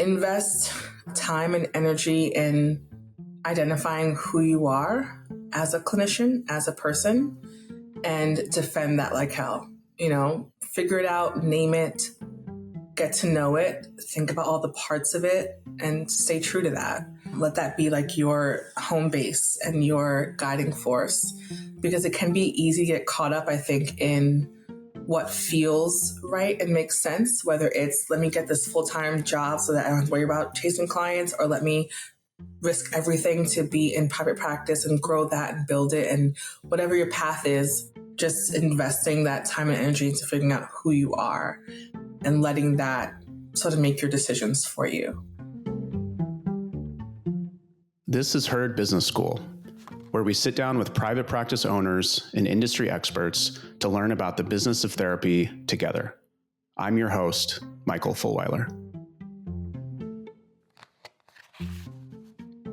invest time and energy in identifying who you are as a clinician, as a person, and defend that like hell. Figure it out, name it, get to know it, think about all the parts of it, and stay true to that. Let that be like your home base and your guiding force, because it can be easy to get caught up, I think, in what feels right and makes sense, whether it's let me get this full-time job so that I don't have to worry about chasing clients, or let me risk everything to be in private practice and grow that and build it. And whatever your path is, just investing that time and energy into figuring out who you are and letting that sort of make your decisions for you. This is Herd Business School, where we sit down with private practice owners and industry experts to learn about the business of therapy together. I'm your host, Michael Fulwiler.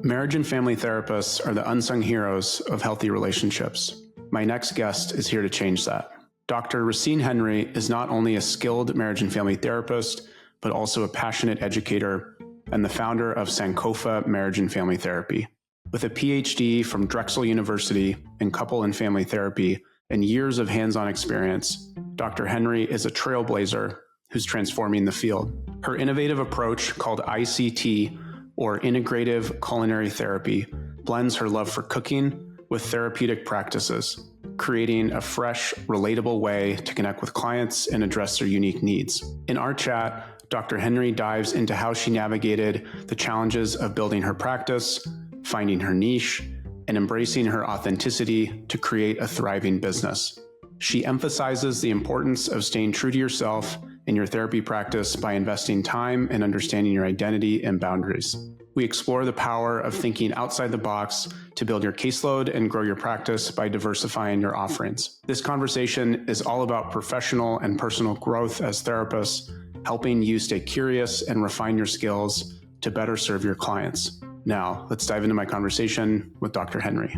Marriage and family therapists are the unsung heroes of healthy relationships. My next guest is here to change that. Dr. Racine Henry is not only a skilled marriage and family therapist, but also a passionate educator and the founder of Sankofa Marriage and Family Therapy. With a PhD from Drexel University in couple and family therapy and years of hands-on experience, Dr. Henry is a trailblazer who's transforming the field. Her innovative approach, called ICT, or Integrative Culinary Therapy, blends her love for cooking with therapeutic practices, creating a fresh, relatable way to connect with clients and address their unique needs. In our chat, Dr. Henry dives into how she navigated the challenges of building her practice, finding her niche, and embracing her authenticity to create a thriving business. She emphasizes the importance of staying true to yourself in your therapy practice by investing time and understanding your identity and boundaries. We explore the power of thinking outside the box to build your caseload and grow your practice by diversifying your offerings. This conversation is all about professional and personal growth as therapists, helping you stay curious and refine your skills to better serve your clients. Now, let's dive into my conversation with Dr. Henry.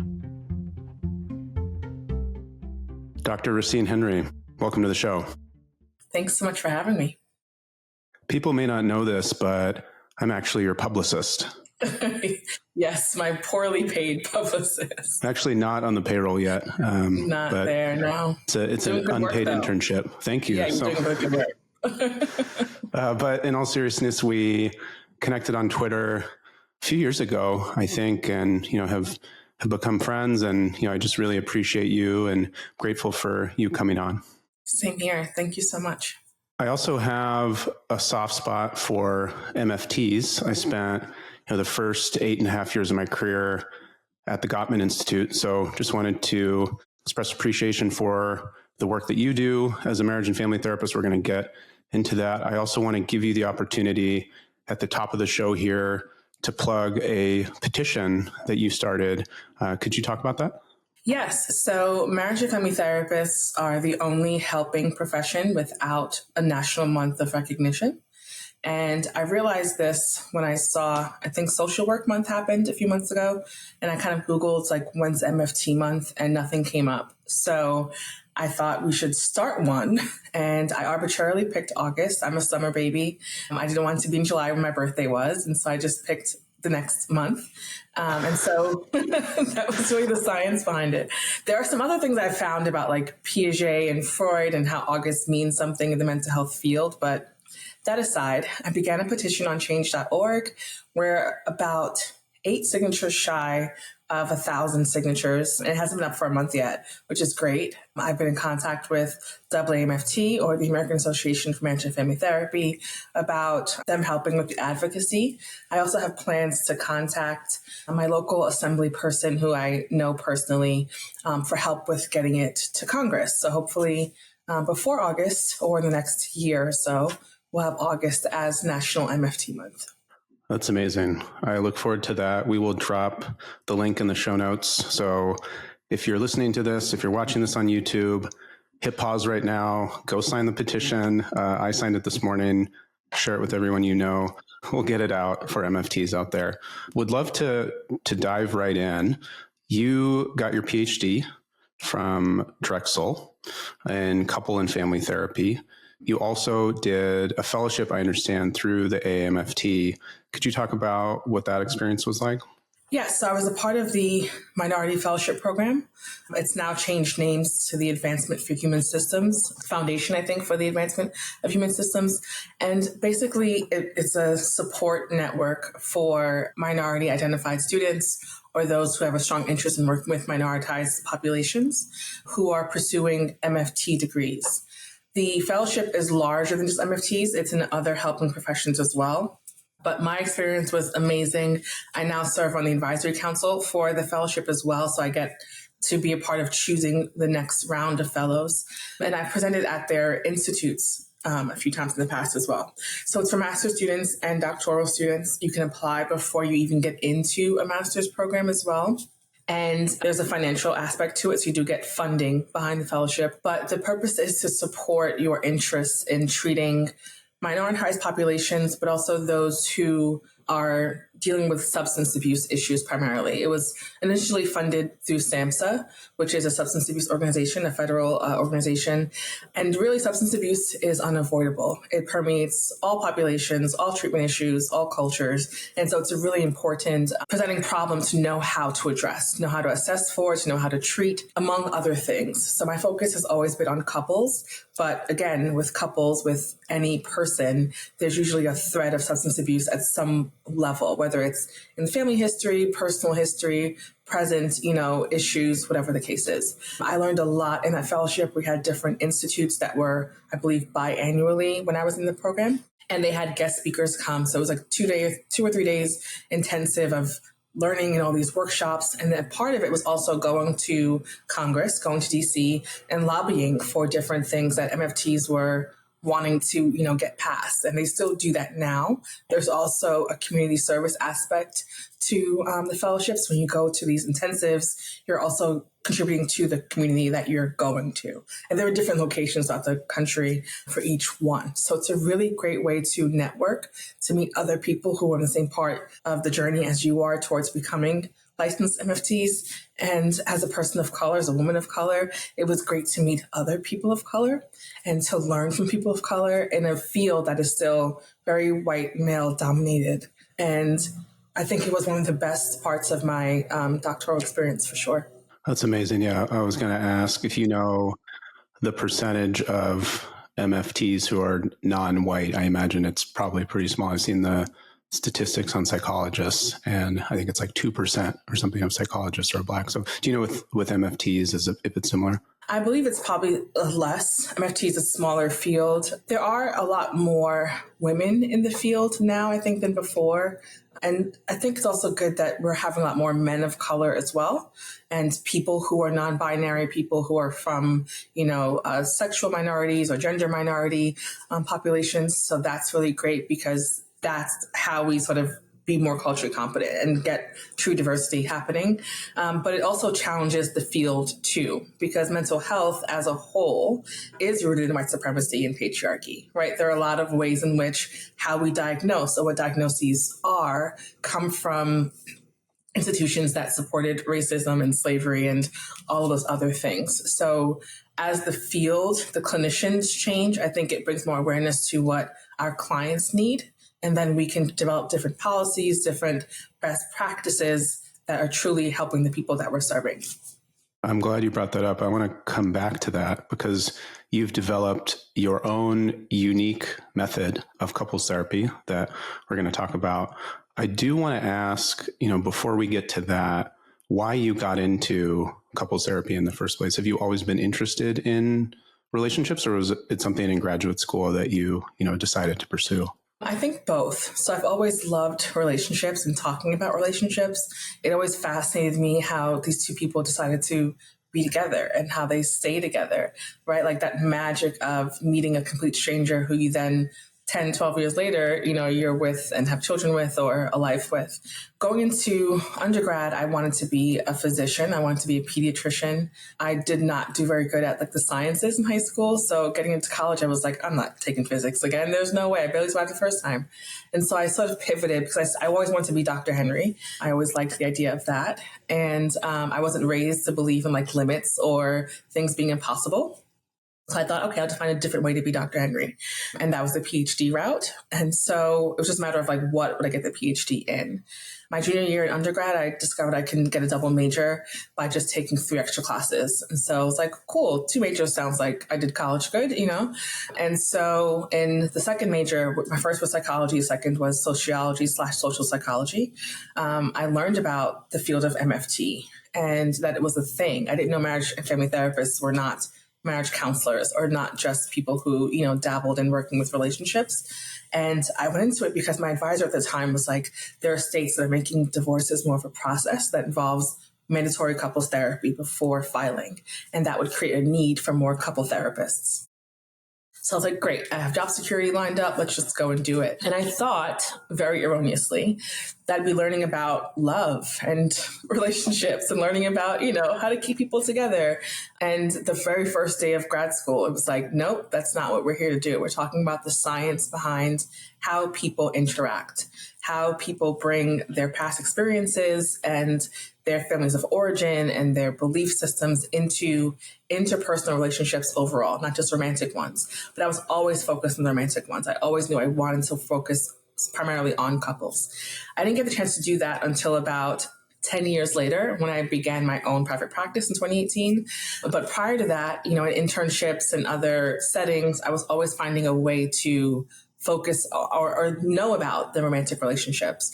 Dr. Racine Henry, welcome to the show. Thanks so much for having me. People may not know this, but I'm actually your publicist. Yes, my poorly paid publicist. Actually not on the payroll yet. Not there, no. It's an unpaid internship. Thank you. Yeah, you're doing good work. But in all seriousness, we connected on Twitter a few years ago, I think, and have become friends. And I just really appreciate you and grateful for you coming on. Same here. Thank you so much. I also have a soft spot for MFTs. I spent the first 8.5 years of my career at the Gottman Institute. So just wanted to express appreciation for the work that you do as a marriage and family therapist. We're going to get into that. I also want to give you the opportunity at the top of the show here to plug a petition that you started. Could you talk about that? Yes. So marriage and family therapists are the only helping profession without a national month of recognition. And I realized this when I saw, I think Social Work Month happened a few months ago. And I kind of Googled when's MFT month, and nothing came up. So I thought we should start one. And I arbitrarily picked August. I'm a summer baby. I didn't want it to be in July when my birthday was. And so I just picked the next month. And so that was really the science behind it. There are some other things I've found about Piaget and Freud and how August means something in the mental health field. But that aside, I began a petition on change.org. We're about 8 signatures shy of 1,000 signatures. It hasn't been up for a month yet, which is great. I've been in contact with AAMFT, or the American Association for Marriage and Family Therapy, about them helping with the advocacy. I also have plans to contact my local assembly person who I know personally for help with getting it to Congress. So hopefully before August, or in the next year or so, we'll have August as National MFT Month. That's amazing. I look forward to that. We will drop the link in the show notes. So if you're listening to this, if you're watching this on YouTube, hit pause right now, go sign the petition. I signed it this morning. Share it with everyone you know. We'll get it out for MFTs out there. Would love to dive right in. You got your PhD from Drexel in couple and family therapy. You also did a fellowship, I understand, through the AMFT. Could you talk about what that experience was like? Yes, so I was a part of the Minority Fellowship Program. It's now changed names to the Advancement for Human Systems Foundation, I think, for the Advancement of Human Systems. And basically, it's a support network for minority identified students or those who have a strong interest in working with minoritized populations who are pursuing MFT degrees. The fellowship is larger than just MFTs. It's in other helping professions as well. But my experience was amazing. I now serve on the advisory council for the fellowship as well. So I get to be a part of choosing the next round of fellows. And I've presented at their institutes a few times in the past as well. So it's for master's students and doctoral students. You can apply before you even get into a master's program as well. And there's a financial aspect to it. So you do get funding behind the fellowship. But the purpose is to support your interests in treating minoritized populations, but also those who are dealing with substance abuse issues primarily. It was initially funded through SAMHSA, which is a substance abuse organization, a federal organization. And really, substance abuse is unavoidable. It permeates all populations, all treatment issues, all cultures. And so it's a really important presenting problem to know how to address, to know how to assess for, to know how to treat, among other things. So my focus has always been on couples. But again, with couples, with any person, there's usually a thread of substance abuse at some level, whether it's in family history, personal history, present, issues, whatever the case is. I learned a lot in that fellowship. We had different institutes that were, I believe, biannually when I was in the program, and they had guest speakers come. So it was like 2 or 3 days intensive of learning in all these workshops. And then part of it was also going to Congress, going to DC and lobbying for different things that MFTs were wanting to, get passed. And they still do that now. There's also a community service aspect to the fellowships. When you go to these intensives, you're also contributing to the community that you're going to. And there are different locations throughout the country for each one. So it's a really great way to network, to meet other people who are in the same part of the journey as you are towards becoming licensed MFTs. And as a person of color, as a woman of color, it was great to meet other people of color and to learn from people of color in a field that is still very white male dominated. And I think it was one of the best parts of my doctoral experience for sure. That's amazing. Yeah, I was going to ask if you know the percentage of MFTs who are non-white. I imagine it's probably pretty small. I've seen the statistics on psychologists, and I think it's like 2% or something of psychologists are Black. So do you know with MFTs, if it's similar? I believe it's probably less. MFT is a smaller field. There are a lot more women in the field now, I think, than before. And I think it's also good that we're having a lot more men of color as well, and people who are non-binary, people who are from, sexual minorities or gender minority populations. So that's really great because that's how we sort of be more culturally competent and get true diversity happening. But it also challenges the field too, because mental health as a whole is rooted in white supremacy and patriarchy, right? There are a lot of ways in which how we diagnose or what diagnoses are come from institutions that supported racism and slavery and all of those other things. So as the field, the clinicians change, I think it brings more awareness to what our clients need. And then we can develop different policies, different best practices that are truly helping the people that we're serving. I'm glad you brought that up. I want to come back to that because you've developed your own unique method of couples therapy that we're going to talk about. I do want to ask, before we get to that, why you got into couples therapy in the first place. Have you always been interested in relationships, or was it something in graduate school that you decided to pursue? I think both. So I've always loved relationships and talking about relationships. It always fascinated me how these two people decided to be together and how they stay together, right? Like that magic of meeting a complete stranger who you then 10, 12 years later, you're with and have children with or a life with. Going into undergrad, I wanted to be a physician. I wanted to be a pediatrician. I did not do very good at the sciences in high school. So getting into college, I was like, I'm not taking physics again. There's no way. I barely survived the first time. And so I sort of pivoted because I always wanted to be Dr. Henry. I always liked the idea of that. And I wasn't raised to believe in limits or things being impossible. So I thought, okay, I'll just find a different way to be Dr. Henry. And that was the PhD route. And so it was just a matter of like, what would I get the PhD in? My junior year in undergrad, I discovered I can get a double major by just taking 3 extra classes. And so I was like, cool, 2 majors sounds like I did college good, you know? And so in the second major, my first was psychology, second was sociology/social psychology. I learned about the field of MFT and that it was a thing. I didn't know marriage and family therapists were not marriage counselors or not just people who, you know, dabbled in working with relationships. And I went into it because my advisor at the time was like, there are states that are making divorces more of a process that involves mandatory couples therapy before filing. And that would create a need for more couple therapists. So I was like, great, I have job security lined up. Let's just go and do it. And I thought, very erroneously, that I'd be learning about love and relationships and learning about, you know, how to keep people together. And the very first day of grad school, it was like, nope, that's not what we're here to do. We're talking about the science behind how people interact, how people bring their past experiences and their families of origin and their belief systems into interpersonal relationships overall, not just romantic ones. But I was always focused on the romantic ones. I always knew I wanted to focus primarily on couples. I didn't get the chance to do that until about 10 years later when I began my own private practice in 2018. But prior to that, you know, in internships and other settings, I was always finding a way to focus or know about the romantic relationships.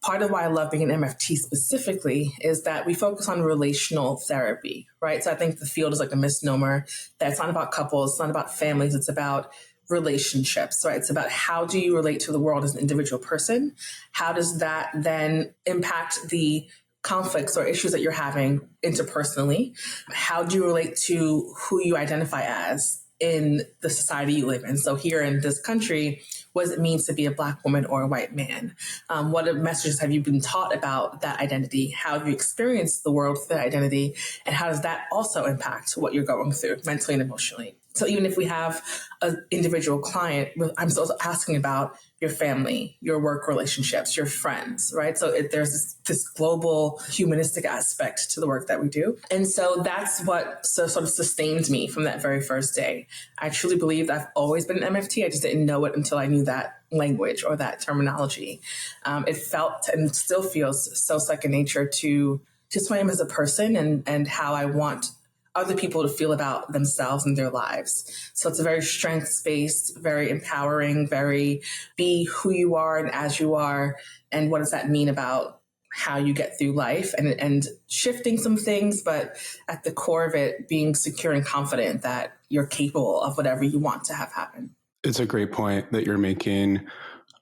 Part of why I love being an MFT specifically is that we focus on relational therapy, right? So I think the field is like a misnomer that it's not about couples, it's not about families, it's about relationships, right? It's about how do you relate to the world as an individual person? How does that then impact the conflicts or issues that you're having interpersonally? How do you relate to who you identify as in the society you live in? So here in this country, what does it mean to be a Black woman or a white man? What messages have you been taught about that identity? How have you experienced the world with that identity? And how does that also impact what you're going through mentally and emotionally? So even if we have an individual client, I'm still asking about your family, your work relationships, your friends, right? So there's this global humanistic aspect to the work that we do. And so that's what sort of sustained me from that very first day. I truly believe I've always been an MFT. I just didn't know it until I knew that language or that terminology. It felt and still feels so second nature to just who I am as a person and how I want other people to feel about themselves and their lives. So it's a very strengths-based, very empowering, very be who you are and as you are. And what does that mean about how you get through life and shifting some things, but at the core of it, being secure and confident that you're capable of whatever you want to have happen. It's a great point that you're making.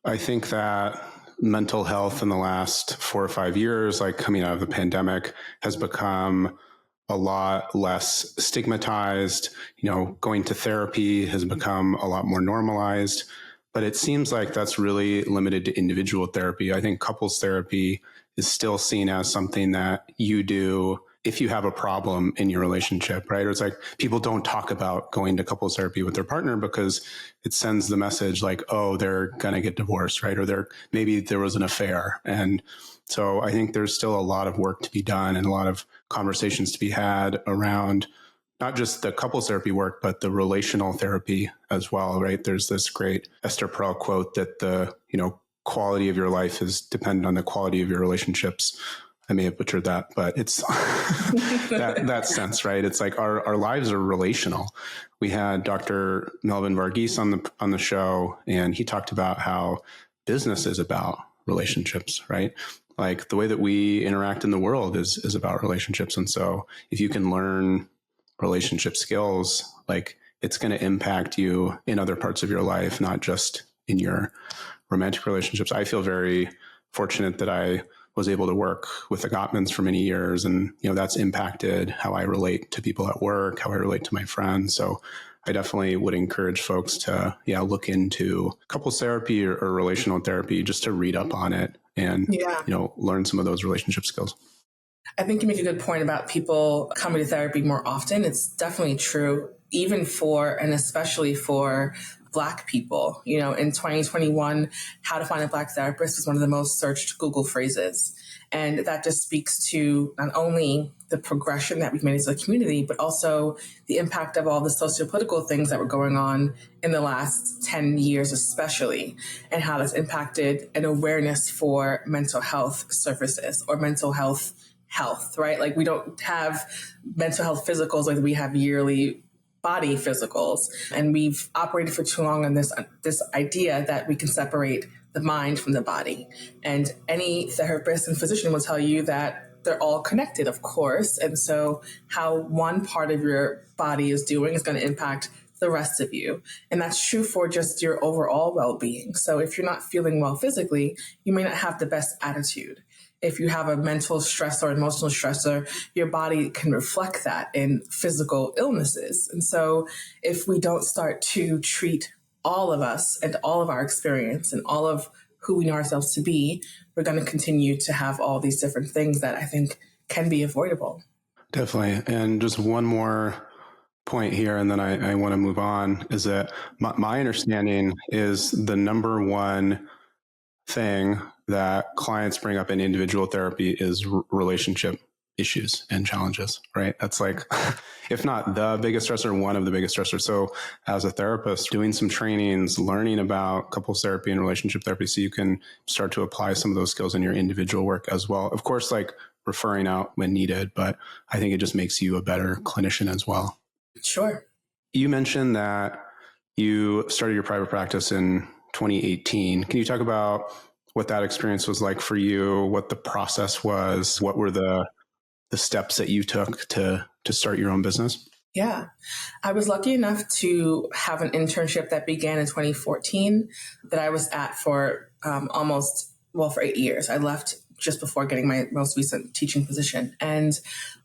I think that mental health in the last 4 or 5 years, like coming out of the pandemic, has become a lot less stigmatized. You know, going to therapy has become a lot more normalized, but it seems like that's really limited to individual therapy. I think couples therapy is still seen as something that you do if you have a problem in your relationship, right? Or it's like people don't talk about going to couples therapy with their partner because it sends the message like, oh, they're going to get divorced, right? Or maybe there was an affair. And so I think there's still a lot of work to be done and a lot of conversations to be had around not just the couples therapy work, but the relational therapy as well, right? There's this great Esther Perel quote that the, quality of your life is dependent on the quality of your relationships. I may have butchered that, but it's that sense, right? It's like our lives are relational. We had Dr. Melvin Varghese on the show, and he talked about how business is about relationships, right? Like the way that we interact in the world is about relationships. And so if you can learn relationship skills, like it's going to impact you in other parts of your life, not just in your romantic relationships. I feel very fortunate that I was able to work with the Gottmans for many years. And, that's impacted how I relate to people at work, how I relate to my friends. So I definitely would encourage folks to, look into couples therapy or relational therapy just to read up on it and, learn some of those relationship skills. I think you make a good point about people coming to therapy more often. It's definitely true, even for, and especially for Black people. In 2021, how to find a Black therapist was one of the most searched Google phrases. And that just speaks to not only the progression that we've made as a community, but also the impact of all the sociopolitical things that were going on in the last 10 years, especially, and how that's impacted an awareness for mental health services or mental health, right? Like we don't have mental health physicals like we have yearly body physicals. And we've operated for too long on this idea that we can separate the mind from the body. And any therapist and physician will tell you that they're all connected, of course. And so how one part of your body is doing is going to impact the rest of you. And that's true for just your overall well-being. So if you're not feeling well physically, you may not have the best attitude. If you have a mental stressor or emotional stressor, your body can reflect that in physical illnesses. And so if we don't start to treat all of us and all of our experience and all of who we know ourselves to be, we're going to continue to have all these different things that I think can be avoidable. Definitely. And just one more point here, and then I want to move on, is that my understanding is the number one thing that clients bring up in individual therapy is relationship issues and challenges, right? That's like, if not the biggest stressor, one of the biggest stressors. So as a therapist, doing some trainings, learning about couples therapy and relationship therapy, so you can start to apply some of those skills in your individual work as well. Of course, like referring out when needed, but I think it just makes you a better clinician as well. Sure. You mentioned that you started your private practice in 2018. Can you talk about what that experience was like for you, what the process was, what were the steps that you took to start your own business? Yeah, I was lucky enough to have an internship that began in 2014 that I was at for for 8 years. I left just before getting my most recent teaching position. And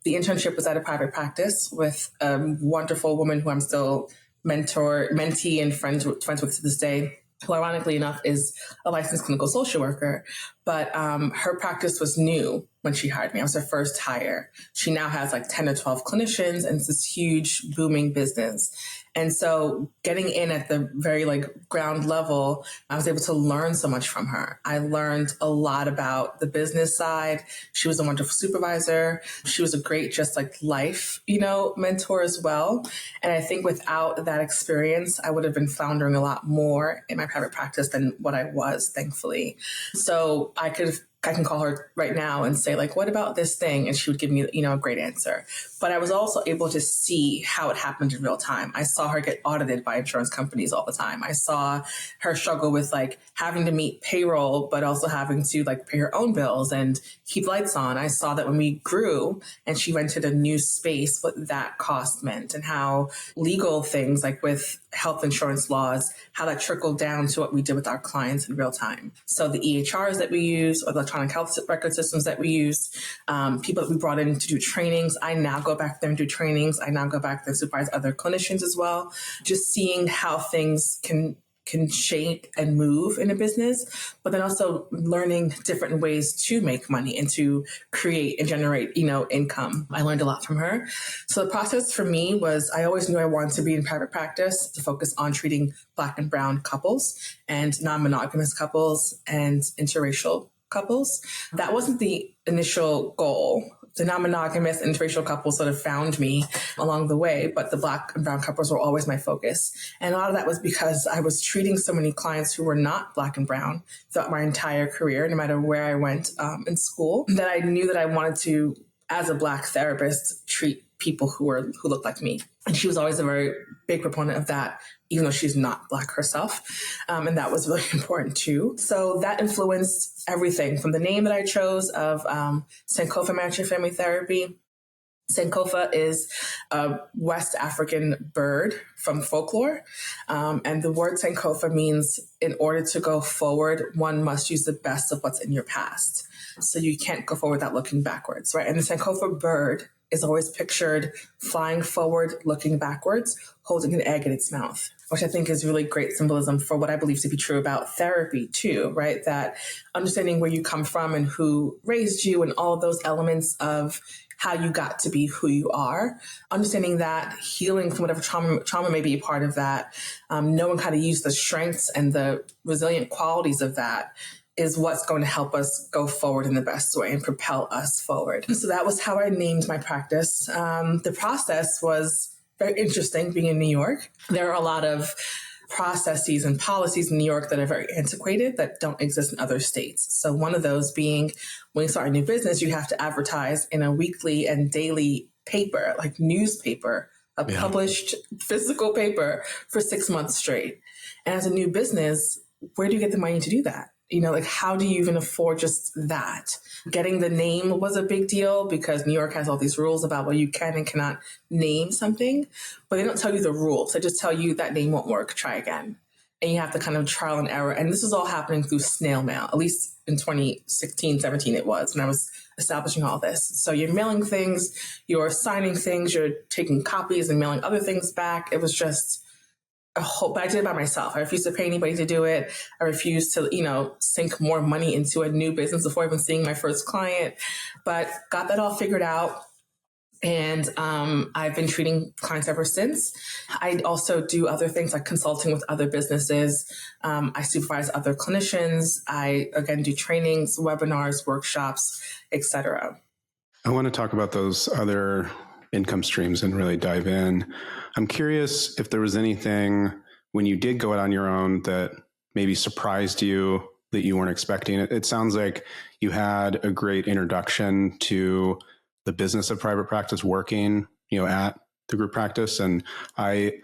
the internship was at a private practice with a wonderful woman who I'm still mentee and friends with to this day, who ironically enough is a licensed clinical social worker. But her practice was new when she hired me. I was her first hire. She now has like 10 or 12 clinicians, and it's this huge booming business. And so getting in at the very ground level, I was able to learn so much from her. I learned a lot about the business side. She was a wonderful supervisor. She was a great life, mentor as well. And I think without that experience, I would have been floundering a lot more in my private practice than what I was, thankfully. So I can call her right now and say, what about this thing? And she would give me, a great answer. But I was also able to see how it happened in real time. I saw her get audited by insurance companies all the time. I saw her struggle with having to meet payroll, but also having to pay her own bills and keep lights on. I saw that when we grew and she rented a new space, what that cost meant, and how legal things with health insurance laws, how that trickled down to what we did with our clients in real time. So the EHRs that we use, or electronic health record systems that we use, people that we brought in to do trainings. I now go back there and do trainings. I now go back there and supervise other clinicians as well. Just seeing how things can shape and move in a business, but then also learning different ways to make money and to create and generate, income. I learned a lot from her. So the process for me was, I always knew I wanted to be in private practice to focus on treating Black and brown couples and non-monogamous couples and interracial couples. That wasn't the initial goal. The non-monogamous interracial couples sort of found me along the way, but the Black and brown couples were always my focus. And a lot of that was because I was treating so many clients who were not Black and brown throughout my entire career, no matter where I went in school, that I knew that I wanted to, as a Black therapist, treat people who looked like me. And she was always a very big proponent of that, even though she's not Black herself. And that was really important too. So that influenced everything from the name that I chose of Sankofa Marriage Family Therapy. Sankofa is a West African bird from folklore. And the word Sankofa means, in order to go forward, one must use the best of what's in your past. So you can't go forward without looking backwards, right? And the Sankofa bird is always pictured flying forward, looking backwards, holding an egg in its mouth, which I think is really great symbolism for what I believe to be true about therapy too, right? That understanding where you come from and who raised you and all of those elements of how you got to be who you are, understanding that healing from whatever trauma may be a part of that, knowing how to use the strengths and the resilient qualities of that is what's going to help us go forward in the best way and propel us forward. So that was how I named my practice. The process was very interesting being in New York. There are a lot of processes and policies in New York that are very antiquated that don't exist in other states. So one of those being when you start a new business, you have to advertise in a weekly and daily paper, like newspaper, a published physical paper for 6 months straight. And as a new business, where do you get the money to do that? Like how do you even afford just that? Getting the name was a big deal because New York has all these rules about what you can and cannot name something, but they don't tell you the rules. They just tell you that name won't work, try again. And you have to kind of trial and error. And this is all happening through snail mail, at least in 2016, 17 it was when I was establishing all this. So you're mailing things, you're signing things, you're taking copies and mailing other things back. It was just but I did it by myself. I refused to pay anybody to do it. I refused to, sink more money into a new business before even seeing my first client, but got that all figured out. And I've been treating clients ever since. I also do other things like consulting with other businesses. I supervise other clinicians. I, again, do trainings, webinars, workshops, etc. I want to talk about those other income streams and really dive in. I'm curious if there was anything when you did go out on your own that maybe surprised you that you weren't expecting. It sounds like you had a great introduction to the business of private practice working, at the group practice. And I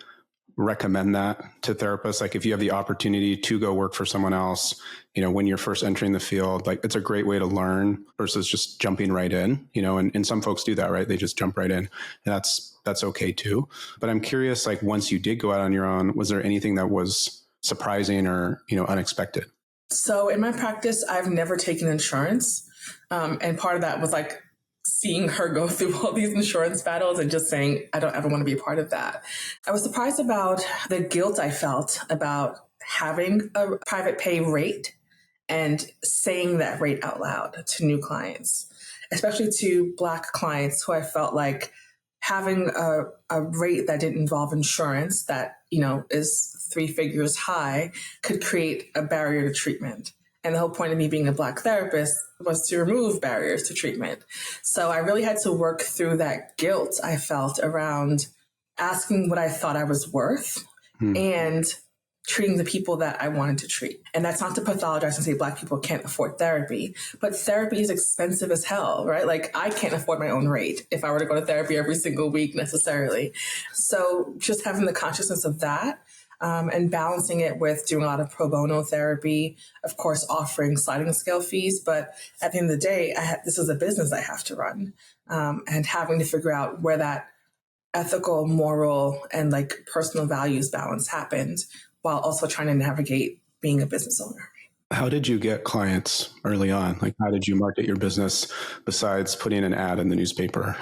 recommend that to therapists. Like if you have the opportunity to go work for someone else, when you're first entering the field, like it's a great way to learn versus just jumping right in, and some folks do that, right? They just jump right in. And that's okay too. But I'm curious, like once you did go out on your own, was there anything that was surprising or, unexpected? So in my practice, I've never taken insurance. And part of that was like seeing her go through all these insurance battles and just saying, I don't ever want to be a part of that. I was surprised about the guilt I felt about having a private pay rate and saying that rate out loud to new clients, especially to Black clients who I felt like having a rate that didn't involve insurance that, is 3 figures high could create a barrier to treatment. And the whole point of me being a Black therapist was to remove barriers to treatment. So I really had to work through that guilt I felt around asking what I thought I was worth and treating the people that I wanted to treat. And that's not to pathologize and say Black people can't afford therapy, but therapy is expensive as hell, right? Like I can't afford my own rate if I were to go to therapy every single week necessarily. So just having the consciousness of that, and balancing it with doing a lot of pro bono therapy, of course, offering sliding scale fees. But at the end of the day, this is a business I have to run, and having to figure out where that ethical, moral, and like personal values balance happened while also trying to navigate being a business owner. How did you get clients early on? Like, how did you market your business besides putting an ad in the newspaper?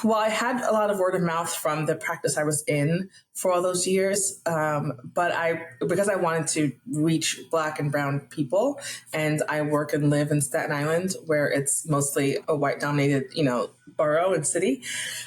Well, I had a lot of word of mouth from the practice I was in for all those years. But because I wanted to reach Black and brown people, and I work and live in Staten Island, where it's mostly a white dominated, borough and city.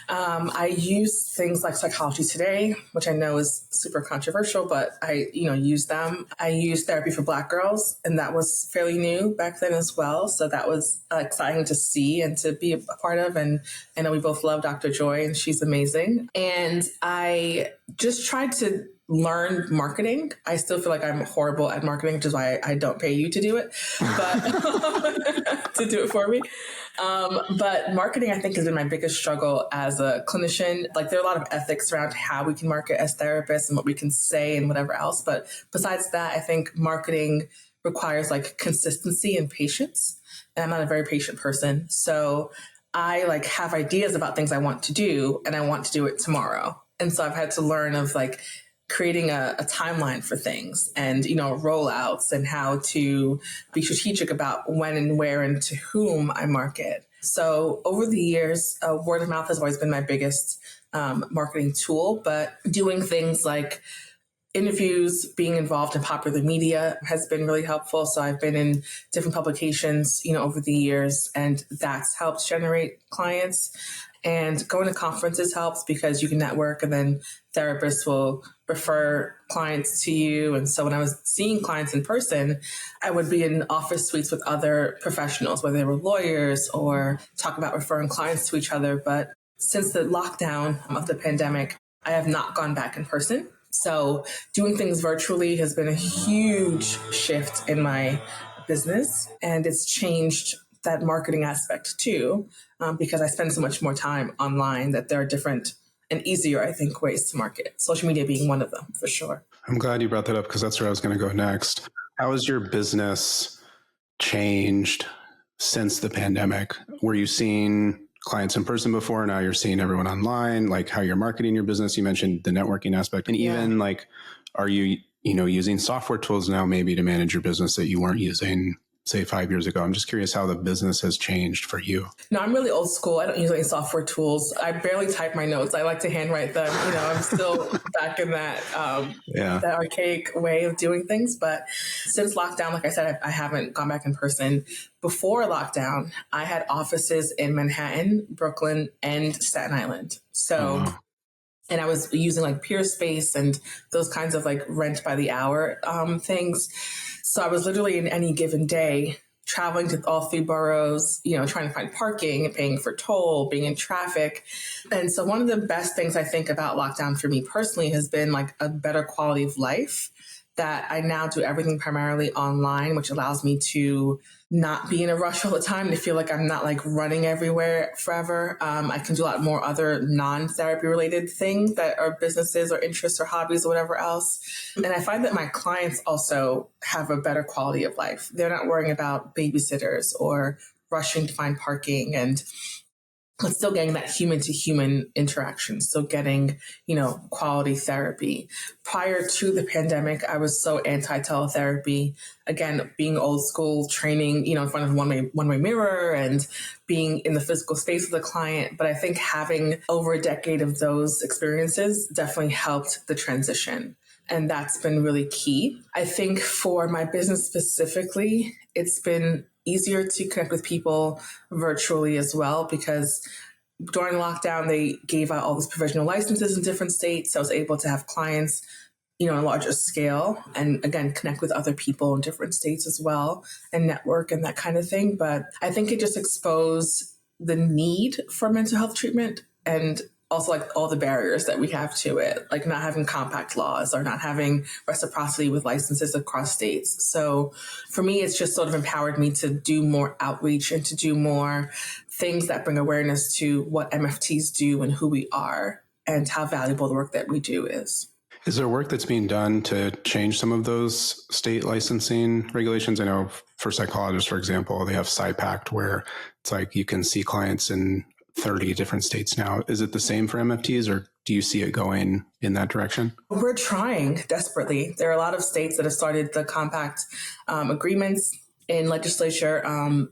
I use things like Psychology Today, which I know is super controversial, but I, use them. I use Therapy for Black Girls, and that was fairly new back then as well. So that was exciting to see and to be a part of. And I know we both love Dr. Joy, and she's amazing. And I just tried to learn marketing. I still feel like I'm horrible at marketing, which is why I don't pay you to do it, but to do it for me. But marketing, I think, has been my biggest struggle as a clinician. Like there are a lot of ethics around how we can market as therapists and what we can say and whatever else. But besides that, I think marketing requires like consistency and patience. And I'm not a very patient person. So I like have ideas about things I want to do and I want to do it tomorrow. And so I've had to learn of like creating a timeline for things and, rollouts and how to be strategic about when and where and to whom I market. So over the years, word of mouth has always been my biggest marketing tool, but doing things like interviews, being involved in popular media has been really helpful. So I've been in different publications, over the years, and that's helped generate clients. And going to conferences helps because you can network, and then therapists will refer clients to you. And so when I was seeing clients in person, I would be in office suites with other professionals, whether they were lawyers or talk about referring clients to each other. But since the lockdown of the pandemic, I have not gone back in person. So doing things virtually has been a huge shift in my business, and it's changed that marketing aspect too, because I spend so much more time online that there are different and easier, I think, ways to market. Social media being one of them, for sure. I'm glad you brought that up because that's where I was going to go next. How has your business changed since the pandemic? Were you seeing clients in person before? Now you're seeing everyone online, like how you're marketing your business. You mentioned the networking aspect, and even are you, using software tools now maybe to manage your business that you weren't using, say, 5 years ago? I'm just curious how the business has changed for you. No, I'm really old school. I don't use any software tools. I barely type my notes. I like to handwrite them. I'm still back in that that archaic way of doing things. But since lockdown, like I said, I haven't gone back in person. Before lockdown, I had offices in Manhattan, Brooklyn, and Staten Island. So, and I was using like Peerspace and those kinds of like rent by the hour things. So I was literally in any given day traveling to all 3 boroughs, trying to find parking and paying for toll, being in traffic. And so one of the best things I think about lockdown for me personally has been like a better quality of life, that I now do everything primarily online, which allows me to not be in a rush all the time, to feel like I'm not like running everywhere forever. I can do a lot more other non-therapy related things that are businesses or interests or hobbies or whatever else. And I find that my clients also have a better quality of life. They're not worrying about babysitters or rushing to find parking, and but still getting that human to human interaction. So getting, quality therapy. Prior to the pandemic, I was so anti-teletherapy. Again, being old school, training, in front of a one-way mirror and being in the physical space of the client. But I think having over a decade of those experiences definitely helped the transition. And that's been really key. I think for my business specifically, it's been easier to connect with people virtually as well, because during lockdown, they gave out all these provisional licenses in different states. So I was able to have clients, on a larger scale, and again, connect with other people in different states as well and network and that kind of thing. But I think it just exposed the need for mental health treatment, and also like all the barriers that we have to it, like not having compact laws or not having reciprocity with licenses across states. So for me, it's just sort of empowered me to do more outreach and to do more things that bring awareness to what MFTs do and who we are and how valuable the work that we do is. Is there work that's being done to change some of those state licensing regulations? I know for psychologists, for example, they have PsyPact, where it's like you can see clients in 30 different states now. Is it the same for MFTs, or do you see it going in that direction? We're trying desperately. There are a lot of states that have started the compact agreements in legislature.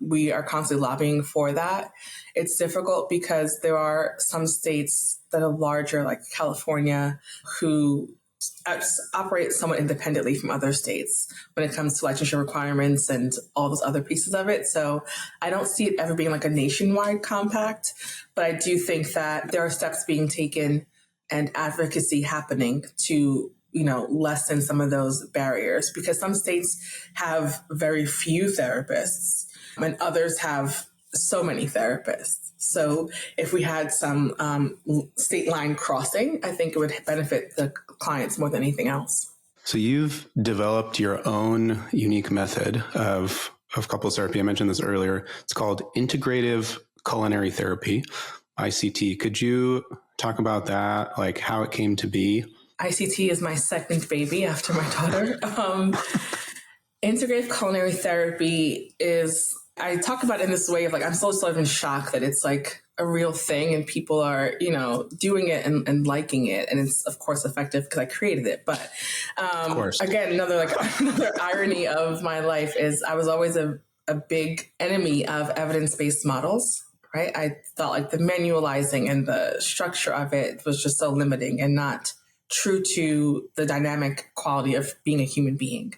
We are constantly lobbying for that. It's difficult because there are some states that are larger, like California, who operate somewhat independently from other states when it comes to licensure requirements and all those other pieces of it. So I don't see it ever being like a nationwide compact, but I do think that there are steps being taken and advocacy happening to, lessen some of those barriers, because some states have very few therapists and others have so many therapists. So if we had some state line crossing, I think it would benefit the clients more than anything else. So you've developed your own unique method of couples therapy. I mentioned this earlier. It's called Integrative Culinary Therapy, ICT. Could you talk about that, like how it came to be? ICT is my second baby after my daughter. Integrative Culinary Therapy is, I talk about it in this way of like, I'm so sort of in shock that it's like a real thing and people are, doing it and liking it. And it's of course effective because I created it. But again, another irony of my life is I was always a big enemy of evidence-based models, right? I thought like the manualizing and the structure of it was just so limiting and not true to the dynamic quality of being a human being.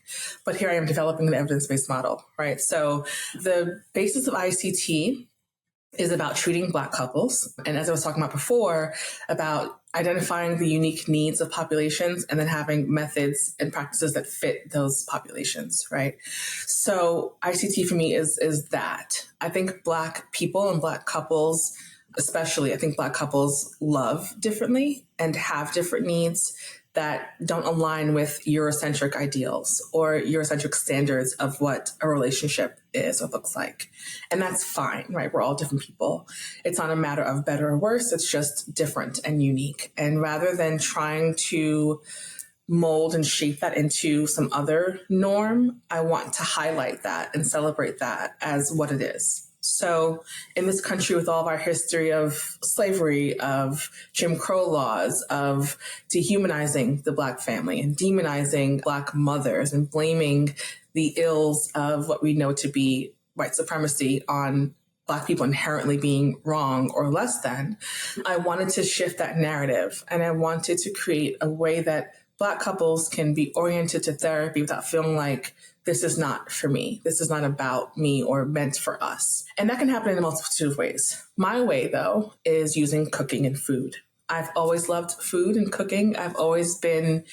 But here I am developing an evidence-based model, right? So the basis of ICT is about treating Black couples. And as I was talking about before, about identifying the unique needs of populations and then having methods and practices that fit those populations, right? So ICT for me is that. I think Black people and Black couples, especially, I think Black couples love differently and have different needs that don't align with Eurocentric ideals or Eurocentric standards of what a relationship is or looks like. And that's fine, right? We're all different people. It's not a matter of better or worse. It's just different and unique. And rather than trying to mold and shape that into some other norm, I want to highlight that and celebrate that as what it is. So in this country, with all of our history of slavery, of Jim Crow laws, of dehumanizing the Black family and demonizing Black mothers and blaming the ills of what we know to be white supremacy on Black people inherently being wrong or less than, I wanted to shift that narrative. And I wanted to create a way that Black couples can be oriented to therapy without feeling like this is not for me. This is not about me or meant for us. And that can happen in a multitude of ways. My way, though, is using cooking and food. I've always loved food and cooking. I've always been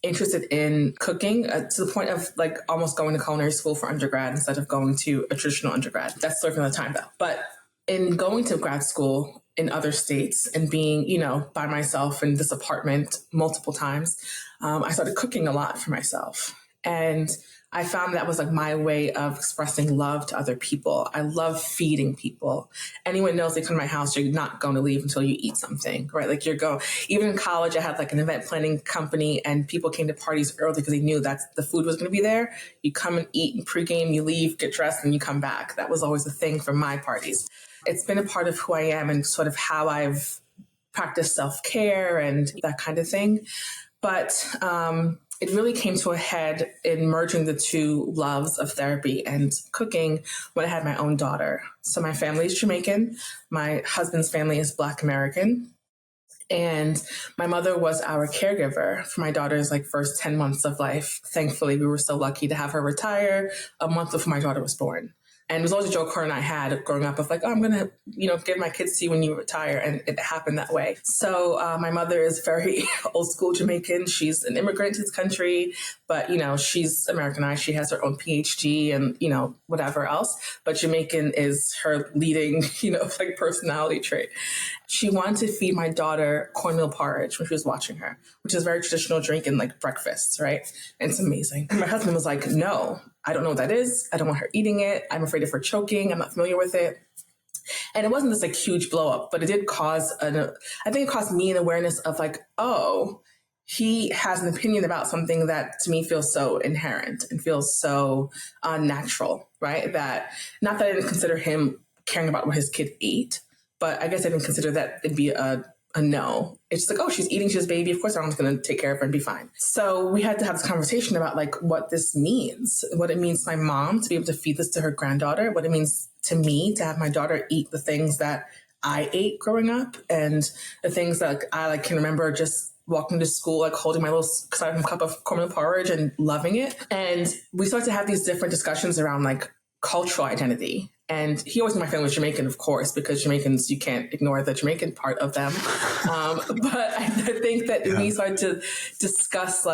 interested in cooking to the point of like almost going to culinary school for undergrad instead of going to a traditional undergrad. That's sort of another time, though. But in going to grad school in other states and being, by myself in this apartment multiple times, I started cooking a lot for myself. And I found that was like my way of expressing love to other people. I love feeding people. Anyone knows they come to my house, you're not going to leave until you eat something, right? Like even in college, I had like an event planning company and people came to parties early because they knew that the food was going to be there. You come and eat and pregame, you leave, get dressed, and you come back. That was always the thing for my parties. It's been a part of who I am and sort of how I've practiced self-care and that kind of thing. But it really came to a head in merging the two loves of therapy and cooking when I had my own daughter. So my family is Jamaican. My husband's family is Black American. And my mother was our caregiver for my daughter's first 10 months of life. Thankfully, we were so lucky to have her retire a month before my daughter was born. And it was always a joke her and I had growing up of I'm going to, give my kids to you when you retire. And it happened that way. So my mother is very old school Jamaican. She's an immigrant to this country, but, she's Americanized. She has her own PhD and, whatever else. But Jamaican is her leading, personality trait. She wanted to feed my daughter cornmeal porridge when she was watching her, which is a very traditional drink in breakfasts, right? And it's amazing. And my husband was like, no, I don't know what that is. I don't want her eating it. I'm afraid of her choking. I'm not familiar with it. And it wasn't this huge blow up, but it did cause I think it caused me an awareness of he has an opinion about something that to me feels so inherent and feels so unnatural, right? That not that I didn't consider him caring about what his kid ate, but I guess I didn't consider that it'd be a no. It's just she's eating, she's a baby. Of course, I'm just going to take care of her and be fine. So we had to have this conversation about what this means, what it means to my mom to be able to feed this to her granddaughter, what it means to me to have my daughter eat the things that I ate growing up and the things that I can remember just walking to school, holding my little excited cup of cornmeal porridge and loving it. And we started to have these different discussions around cultural identity. And he always knew my family was Jamaican, of course, because Jamaicans, you can't ignore the Jamaican part of them. But I think that we started to discuss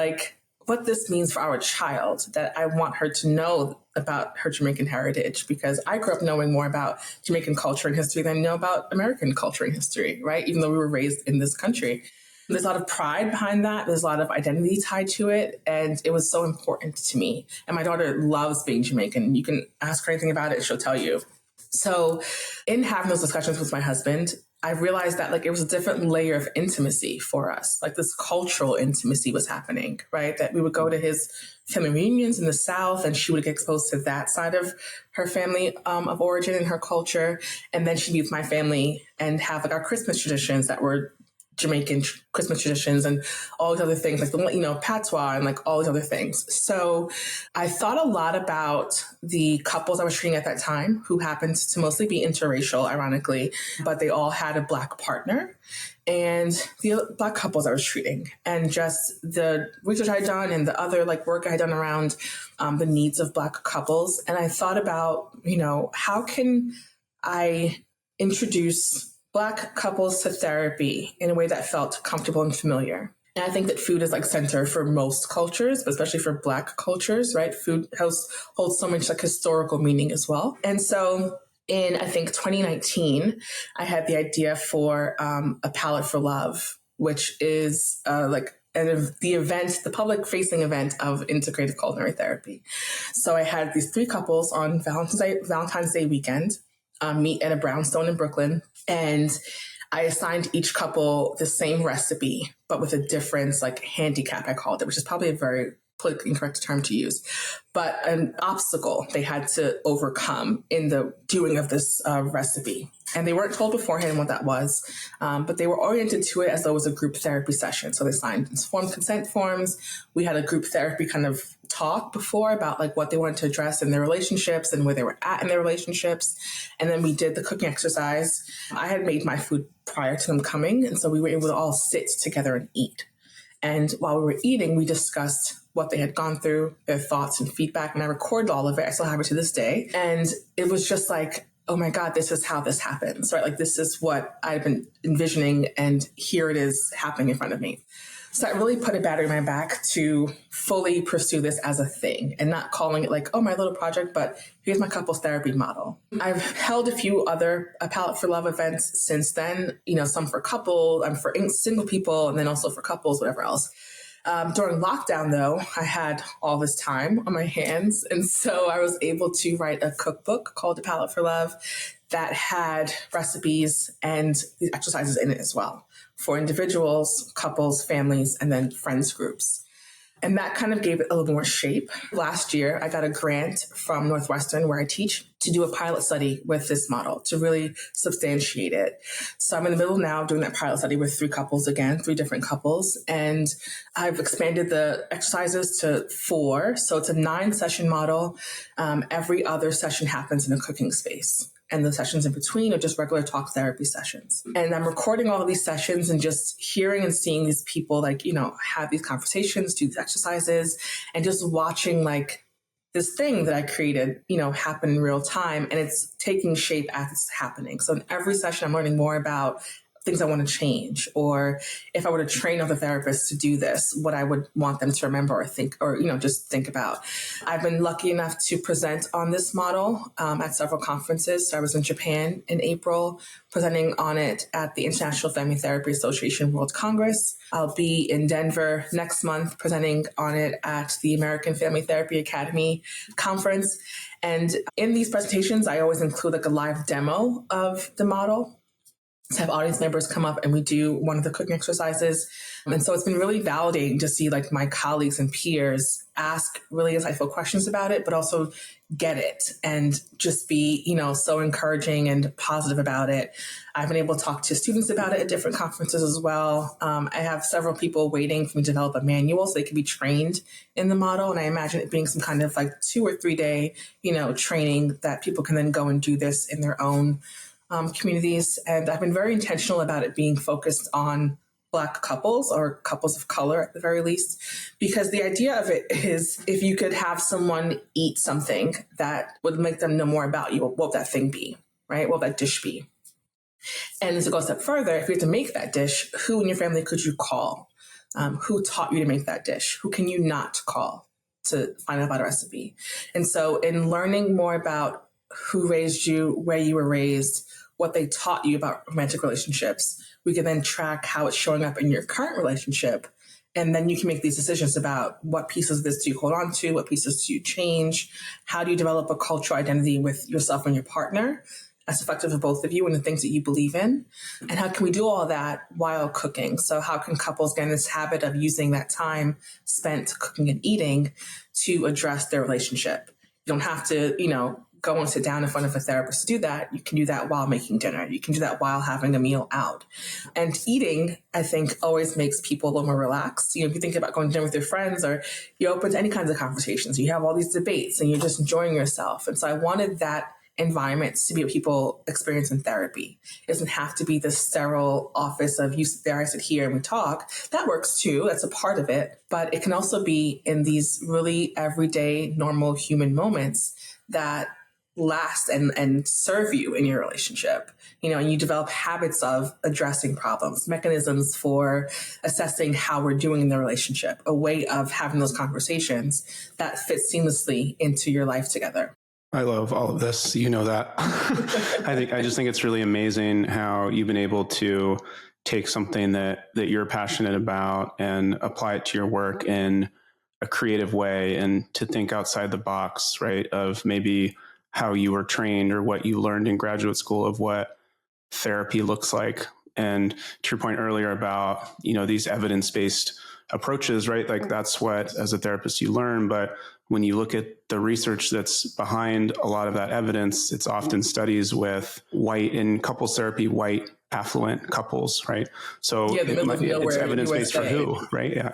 what this means for our child, that I want her to know about her Jamaican heritage, because I grew up knowing more about Jamaican culture and history than I know about American culture and history, right? Even though we were raised in this country. There's a lot of pride behind that. There's a lot of identity tied to it. And it was so important to me. And my daughter loves being Jamaican. You can ask her anything about it. She'll tell you. So in having those discussions with my husband, I realized that it was a different layer of intimacy for us. This cultural intimacy was happening, right? That we would go to his family reunions in the South and she would get exposed to that side of her family of origin and her culture. And then she'd be with my family and have our Christmas traditions that were Jamaican Christmas traditions and all these other things, like the, patois and like all these other things. So I thought a lot about the couples I was treating at that time, who happened to mostly be interracial, ironically, but they all had a Black partner, and the Black couples I was treating, and just the research I had done and the other like work I had done around the needs of Black couples. And I thought about, how can I introduce Black couples to therapy in a way that felt comfortable and familiar. And I think that food is like center for most cultures, but especially for Black cultures, right? Food holds so much like historical meaning as well. And so in, I think, 2019, I had the idea for a Palette for Love, which is the public-facing event of Integrative Culinary Therapy. So I had these 3 couples on Valentine's Day weekend meet at a brownstone in Brooklyn, and I assigned each couple the same recipe, but with a difference, like handicap, I called it, which is probably a very politically incorrect term to use, but an obstacle they had to overcome in the doing of this recipe. And they weren't told beforehand what that was, but they were oriented to it as though it was a group therapy session. So they signed informed consent forms. We had a group therapy kind of talk before about like what they wanted to address in their relationships and where they were at in their relationships. And then we did the cooking exercise. I had made my food prior to them coming, and so we were able to all sit together and eat. And while we were eating, we discussed what they had gone through, their thoughts and feedback, and I recorded all of it. I still have it to this day. And it was just like, oh my God, this is how this happens, right? Like, this is what I've been envisioning, and here it is happening in front of me. So that really put a battery in my back to fully pursue this as a thing and not calling it like, oh, my little project, but here's my couples therapy model. I've held a few other Palette for Love events since then, some for for single people, and then also for couples, whatever else. During lockdown, though, I had all this time on my hands. And so I was able to write a cookbook called The Palette for Love that had recipes and these exercises in it as well for individuals, couples, families, and then friends groups. And that kind of gave it a little more shape. Last year, I got a grant from Northwestern, where I teach, to do a pilot study with this model to really substantiate it. So I'm in the middle now of doing that pilot study with 3 different couples. And I've expanded the exercises to 4. So it's a 9-session model. Every other session happens in a cooking space. And the sessions in between are just regular talk therapy sessions. And I'm recording all of these sessions and just hearing and seeing these people have these conversations, do these exercises, and just watching this thing that I created, happen in real time. And it's taking shape as it's happening. So in every session, I'm learning more about things I want to change, or if I were to train other therapists to do this, what I would want them to remember or think, or, just think about. I've been lucky enough to present on this model at several conferences. So I was in Japan in April, presenting on it at the International Family Therapy Association World Congress. I'll be in Denver next month, presenting on it at the American Family Therapy Academy conference. And in these presentations, I always include a live demo of the model, to have audience members come up and we do one of the cooking exercises. And so it's been really validating to see my colleagues and peers ask really insightful questions about it, but also get it and just be, so encouraging and positive about it. I've been able to talk to students about it at different conferences as well. I have several people waiting for me to develop a manual so they can be trained in the model. And I imagine it being some kind of 2 or 3 day, training that people can then go and do this in their own communities. And I've been very intentional about it being focused on Black couples, or couples of color at the very least, because the idea of it is, if you could have someone eat something that would make them know more about you, what would that thing be, right? What would that dish be? And to go a step further, if you had to make that dish, who in your family could you call? Who taught you to make that dish? Who can you not call to find out about a recipe? And so in learning more about who raised you, where you were raised, what they taught you about romantic relationships, we can then track how it's showing up in your current relationship. And then you can make these decisions about what pieces of this do you hold on to, what pieces do you change, how do you develop a cultural identity with yourself and your partner that's effective for both of you and the things that you believe in, and how can we do all that while cooking? So how can couples get in this habit of using that time spent cooking and eating to address their relationship? You don't have to, go and sit down in front of a therapist to do that. You can do that while making dinner. You can do that while having a meal out. And eating, I think, always makes people a little more relaxed. If you think about going to dinner with your friends, or you're open to any kinds of conversations, you have all these debates and you're just enjoying yourself. And so I wanted that environment to be what people experience in therapy. It doesn't have to be this sterile office of you sit there, I sit here, and we talk. That works too. That's a part of it. But it can also be in these really everyday, normal human moments that last and serve you in your relationship. And you develop habits of addressing problems, mechanisms for assessing how we're doing in the relationship, a way of having those conversations that fit seamlessly into your life together. I love all of this. You know that. I just think it's really amazing how you've been able to take something that you're passionate about and apply it to your work in a creative way, and to think outside the box, right, of maybe how you were trained or what you learned in graduate school of what therapy looks like. And to your point earlier about, these evidence-based approaches, right? Like that's what, as a therapist, you learn. But when you look at the research that's behind a lot of that evidence, it's often studies with in couples therapy, white affluent couples, right? So it's evidence-based for who, right? Yeah,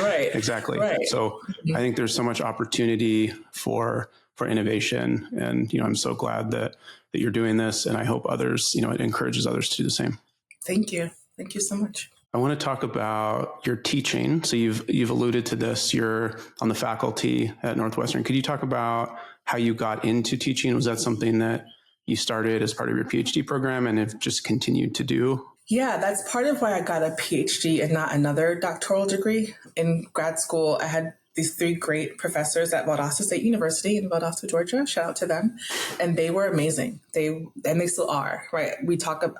right. Exactly. Right. So I think there's so much opportunity for innovation. And, I'm so glad that you're doing this, and I hope others, it encourages others to do the same. Thank you. Thank you so much. I want to talk about your teaching. So you've alluded to this. You're on the faculty at Northwestern. Could you talk about how you got into teaching? Was that something that you started as part of your PhD program and have just continued to do? Yeah, that's part of why I got a PhD and not another doctoral degree. In grad school, I had these three great professors at Valdosta State University in Valdosta, Georgia. Shout out to them. And they were amazing. They still are, right?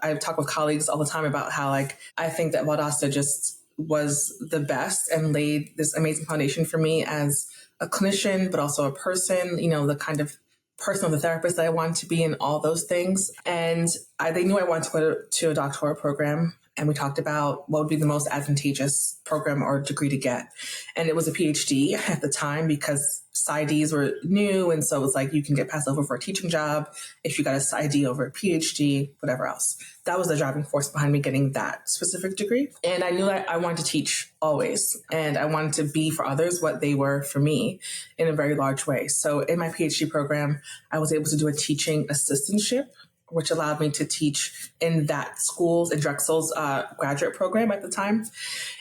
I talk with colleagues all the time about how, I think that Valdosta just was the best and laid this amazing foundation for me as a clinician, but also a person, the kind of person, the therapist that I wanted to be, and all those things. And they knew I wanted to go to a doctoral program. And we talked about what would be the most advantageous program or degree to get. And it was a PhD at the time because PsyDs were new. And so it was you can get passed over for a teaching job if you got a PsyD over a PhD, whatever else. That was the driving force behind me getting that specific degree. And I knew that I wanted to teach always. And I wanted to be for others what they were for me in a very large way. So in my PhD program, I was able to do a teaching assistantship, which allowed me to teach in that school's, in Drexel's graduate program at the time.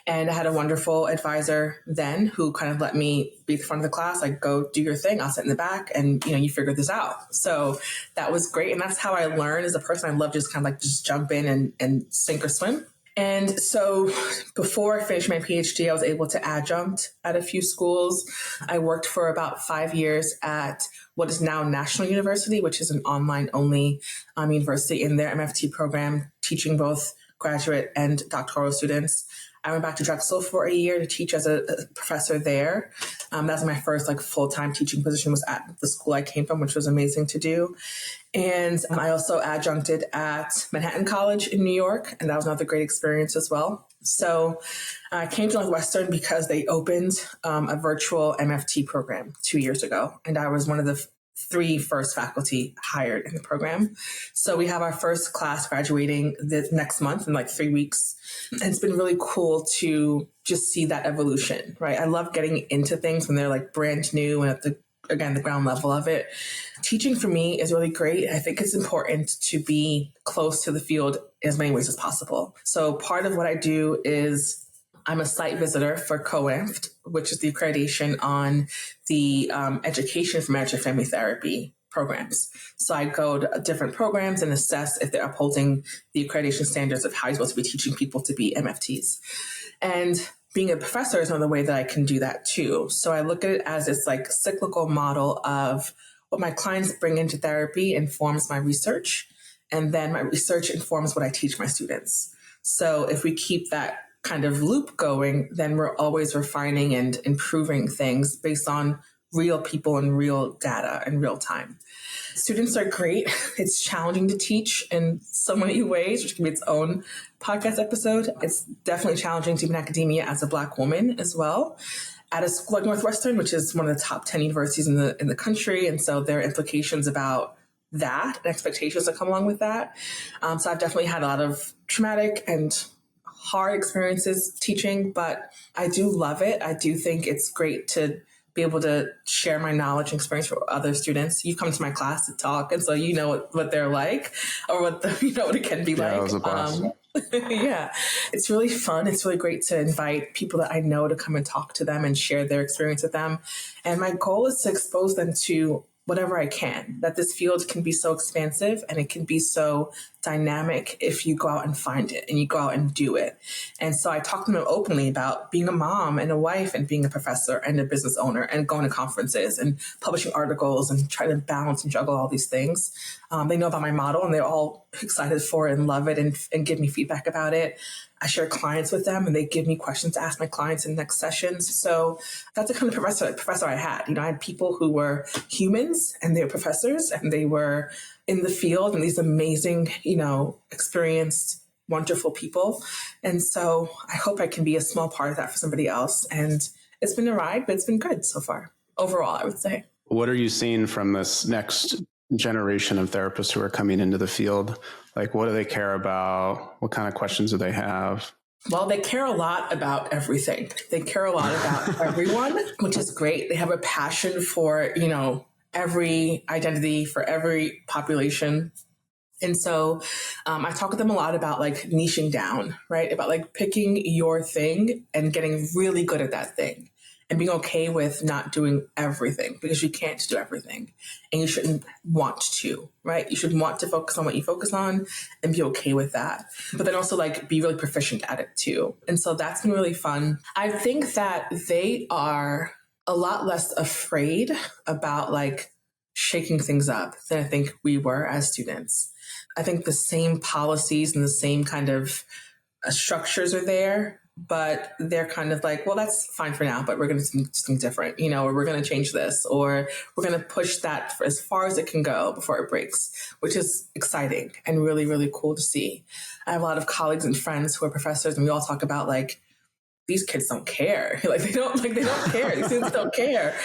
And I had a wonderful advisor then who kind of let me be at the front of the class, go do your thing. I'll sit in the back and, you figure this out. So that was great. And that's how I learn as a person. I love just kind of just jump in and sink or swim. And so before I finished my PhD, I was able to adjunct at a few schools. I worked for about 5 years at what is now National University, which is an online-only university in their MFT program, teaching both graduate and doctoral students. I went back to Drexel for a year to teach as a professor there. That was my first full-time teaching position, was at the school I came from, which was amazing to do. And I also adjuncted at Manhattan College in New York, and that was another great experience as well. So I came to Northwestern because they opened a virtual MFT program 2 years ago, and I was one of the three first faculty hired in the program. So we have our first class graduating this next month in 3 weeks. And it's been really cool to just see that evolution, right? I love getting into things when they're brand new and at the ground level of it. Teaching for me is really great. I think it's important to be close to the field in as many ways as possible. So part of what I do is I'm a site visitor for COAMFT, which is the accreditation on the education for marriage and family therapy programs. So I go to different programs and assess if they're upholding the accreditation standards of how you're supposed to be teaching people to be MFTs. And being a professor is another way that I can do that too. So I look at it as this cyclical model of what my clients bring into therapy informs my research, and then my research informs what I teach my students. So if we keep that kind of loop going, then we're always refining and improving things based on real people and real data in real time. Students are great. It's challenging to teach in so many ways, which can be its own podcast episode. It's definitely challenging to be in academia as a Black woman as well. at a school like Northwestern, which is one of the top 10 universities in the country. And so there are implications about that and expectations that come along with that. So I've definitely had a lot of traumatic and hard experiences teaching, but I do love it. I do think it's great to be able to share my knowledge and experience with other students. You come to my class to talk, and so you know what they're like, or what what it can be like. That was a blast. Yeah, it's really fun. It's really great to invite people that I know to come and talk to them and share their experience with them. And my goal is to expose them to whatever I can, that this field can be so expansive and it can be so dynamic if you go out and find it and you go out and do it. And so I talk to them openly about being a mom and a wife and being a professor and a business owner and going to conferences and publishing articles and trying to balance and juggle all these things. They know about my model and they're all excited for it and love it and give me feedback about it. I share clients with them and they give me questions to ask my clients in next sessions. So that's the kind of professor I had. I had people who were humans and they were professors and they were in the field and these amazing, experienced, wonderful people. And so I hope I can be a small part of that for somebody else. And it's been a ride, but it's been good so far. Overall, I would say. What are you seeing from this next generation of therapists who are coming into the field? Like, what do they care about? What kind of questions do they have? Well, they care a lot about everything. They care a lot about everyone, which is great. They have a passion for, every identity, for every population. And so I talk with them a lot about like niching down, right? About like picking your thing and getting really good at that thing. And being okay with not doing everything because you can't do everything and you shouldn't want to, right? You should want to focus on what you focus on and be okay with that. But then also like be really proficient at it too. And so that's been really fun. I think that they are a lot less afraid about like shaking things up than I think we were as students. I think the same policies and the same kind of structures are there, but they're kind of like, well, that's fine for now, but we're going to do something different, or we're going to change this, or we're going to push that for as far as it can go before it breaks, which is exciting and really, really cool to see. I have a lot of colleagues and friends who are professors, and we all talk about like, these kids don't care. They don't care. These students don't care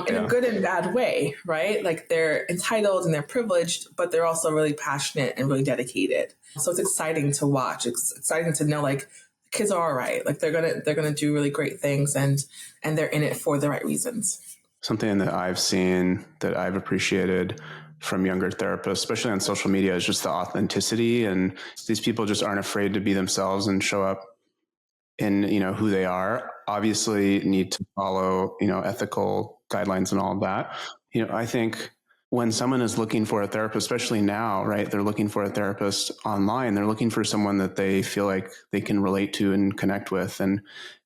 in a good and bad way, right? Like they're entitled and they're privileged, but they're also really passionate and really dedicated. So it's exciting to watch. It's exciting to know like kids are all right. Like they're gonna do really great things and they're in it for the right reasons. Something that I've seen that I've appreciated from younger therapists, especially on social media, is just the authenticity. And these people just aren't afraid to be themselves and show up in, who they are. Obviously need to follow, ethical guidelines and all of that. I think when someone is looking for a therapist, especially now, right, they're looking for a therapist online, they're looking for someone that they feel like they can relate to and connect with. And,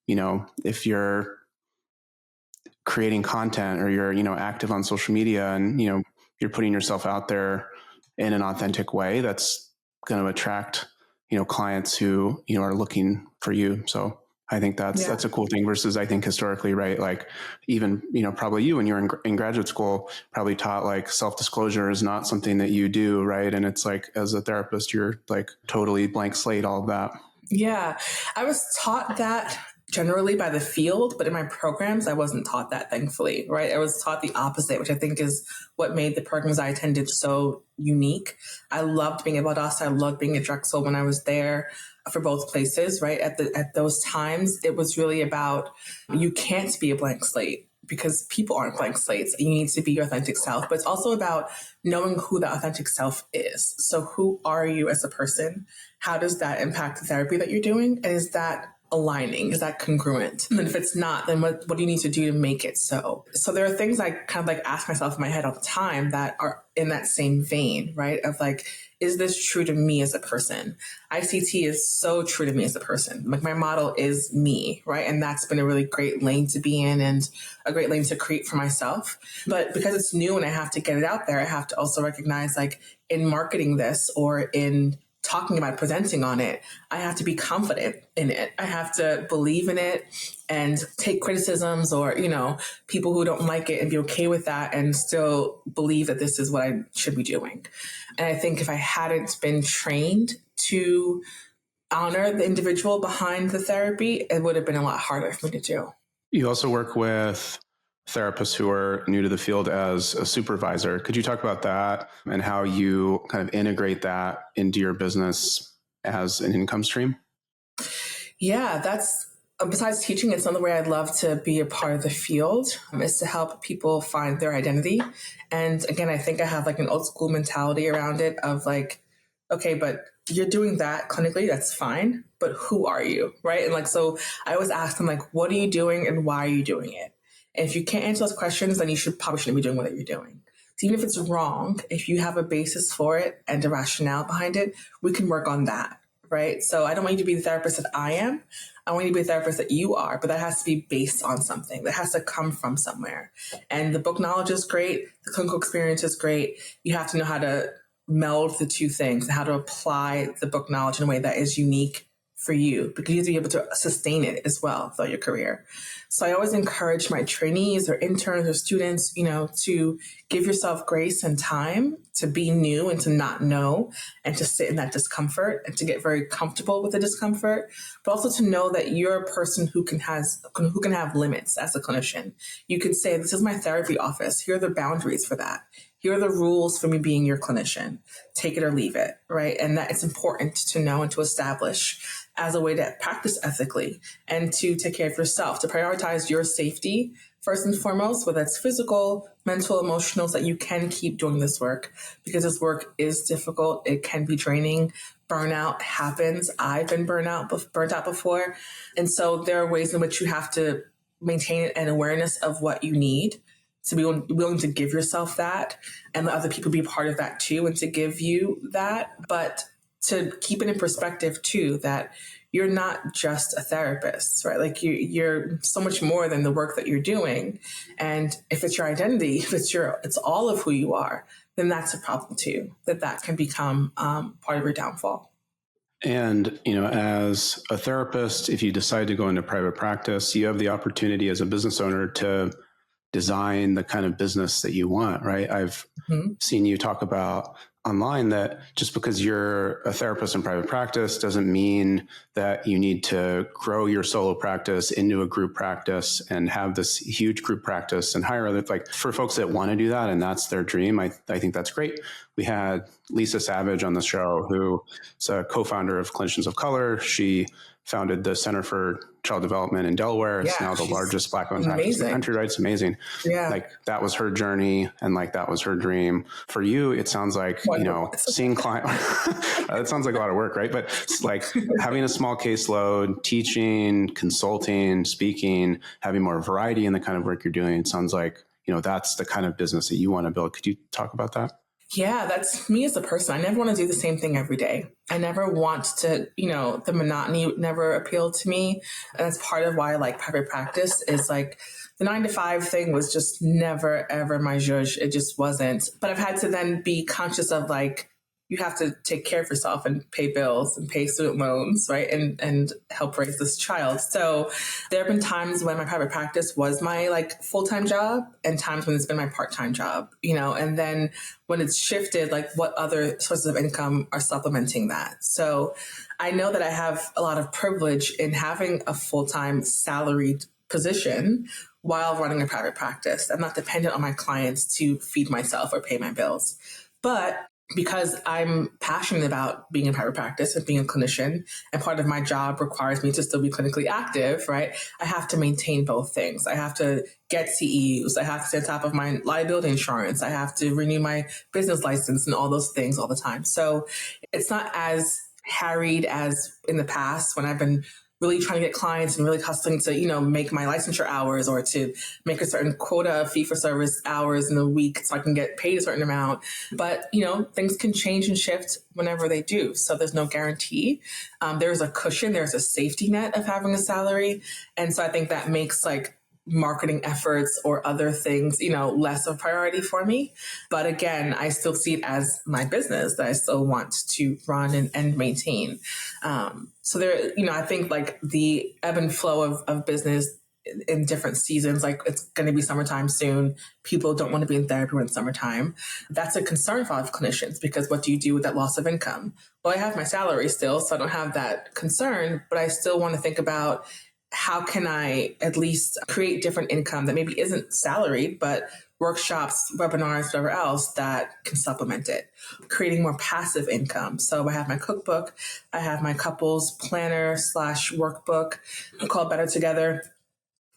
if you're creating content or you're, active on social media and, you're putting yourself out there in an authentic way, that's going to attract, clients who, are looking for you. So I think that's a cool thing versus I think historically, right? Like even, probably you when you're in graduate school, probably taught like self-disclosure is not something that you do, right? And it's like, as a therapist, you're like totally blank slate, all of that. Yeah, I was taught that generally by the field, but in my programs, I wasn't taught that, thankfully, right? I was taught the opposite, which I think is what made the programs I attended so unique. I loved being at Valdosta. I loved being at Drexel when I was there for both places, right? At those times, it was really about you can't be a blank slate because people aren't blank slates. You need to be your authentic self, but it's also about knowing who the authentic self is. So who are you as a person? How does that impact the therapy that you're doing? And is that aligning? Is that congruent? And if it's not, then what do you need to do to make it so? So there are things I kind of like ask myself in my head all the time that are in that same vein, right? Of like, is this true to me as a person? ICT is so true to me as a person. Like my model is me, right? And that's been a really great lane to be in and a great lane to create for myself. But because it's new and I have to get it out there, I have to also recognize like in marketing this or in talking about presenting on it, I have to be confident in it. I have to believe in it and take criticisms or, people who don't like it and be okay with that and still believe that this is what I should be doing. And I think if I hadn't been trained to honor the individual behind the therapy, it would have been a lot harder for me to do. You also work with therapists who are new to the field as a supervisor. Could you talk about that and how you kind of integrate that into your business as an income stream? Yeah, that's besides teaching, it's another way I'd love to be a part of the field, is to help people find their identity. And again, I think I have like an old school mentality around it of like, okay, but you're doing that clinically, that's fine, but who are you? Right. And like, so I always ask them, like, what are you doing and why are you doing it? And if you can't answer those questions, then you probably shouldn't be doing what you're doing. So even if it's wrong, if you have a basis for it and a rationale behind it, we can work on that. Right. So I don't want you to be the therapist that I am. I want you to be the therapist that you are, but that has to be based on something. That has to come from somewhere. And the book knowledge is great. The clinical experience is great. You have to know how to meld the two things and how to apply the book knowledge in a way that is unique for you, because you have to be able to sustain it as well throughout your career. So I always encourage my trainees or interns or students, to give yourself grace and time to be new and to not know and to sit in that discomfort and to get very comfortable with the discomfort, but also to know that you're a person who can have limits as a clinician. You can say, this is my therapy office. Here are the boundaries for that. Here are the rules for me being your clinician. Take it or leave it, right? And that it's important to know and to establish as a way to practice ethically and to take care of yourself, to prioritize your safety first and foremost, whether it's physical, mental, emotional, so that you can keep doing this work, because this work is difficult. It can be draining. Burnout happens. I've been burnt out before. And so there are ways in which you have to maintain an awareness of what you need, to be willing to give yourself that and let other people be part of that too, and to give you that, but to keep it in perspective too, that you're not just a therapist, right? Like you're so much more than the work that you're doing. And if it's your identity, if it's all of who you are, then that's a problem too, that can become part of your downfall. And, as a therapist, if you decide to go into private practice, you have the opportunity as a business owner to design the kind of business that you want, right? I've seen you talk about online that just because you're a therapist in private practice doesn't mean that you need to grow your solo practice into a group practice and have this huge group practice and hire other, like, for folks that want to do that and that's their dream. I think that's great. We had Lisa Savage on the show, who is a co-founder of Clinicians of Color. She founded the Center for Child Development in Delaware. It's now the largest Black-owned practice in the country, right? It's amazing. Yeah. Like, that was her journey and like that was her dream. For you, it sounds like, seeing client, that sounds like a lot of work, right? But it's like having a small caseload, teaching, consulting, speaking, having more variety in the kind of work you're doing. It sounds like, that's the kind of business that you want to build. Could you talk about that? Yeah, that's me as a person. I never want to do the same thing every day. I never want to, the monotony never appealed to me. And that's part of why I like private practice, is like the 9-to-5 thing was just never, ever my zhuzh. It just wasn't. But I've had to then be conscious of like, you have to take care of yourself and pay bills and pay student loans, right? And help raise this child. So there have been times when my private practice was my like full-time job and times when it's been my part-time job, and then when it's shifted, like what other sources of income are supplementing that. So I know that I have a lot of privilege in having a full-time salaried position while running a private practice. I'm not dependent on my clients to feed myself or pay my bills. But because I'm passionate about being in private practice and being a clinician, and part of my job requires me to still be clinically active, right? I have to maintain both things. I have to get CEUs. I have to stay on top of my liability insurance. I have to renew my business license and all those things all the time. So it's not as harried as in the past when I've been really trying to get clients and really hustling to, make my licensure hours or to make a certain quota fee for service hours in a week so I can get paid a certain amount. But, things can change and shift whenever they do. So there's no guarantee. There's a cushion. There's a safety net of having a salary. And so I think that makes like marketing efforts or other things, less of a priority for me. But again, I still see it as my business that I still want to run and maintain. So there, I think like the ebb and flow of business in different seasons, like it's going to be summertime soon. People don't want to be in therapy when it's summertime. That's a concern for a lot of clinicians, because what do you do with that loss of income? Well, I have my salary still, so I don't have that concern, but I still want to think about how can I at least create different income that maybe isn't salaried, but workshops, webinars, whatever else that can supplement it, creating more passive income. So I have my cookbook, I have my couples planner / workbook called Better Together.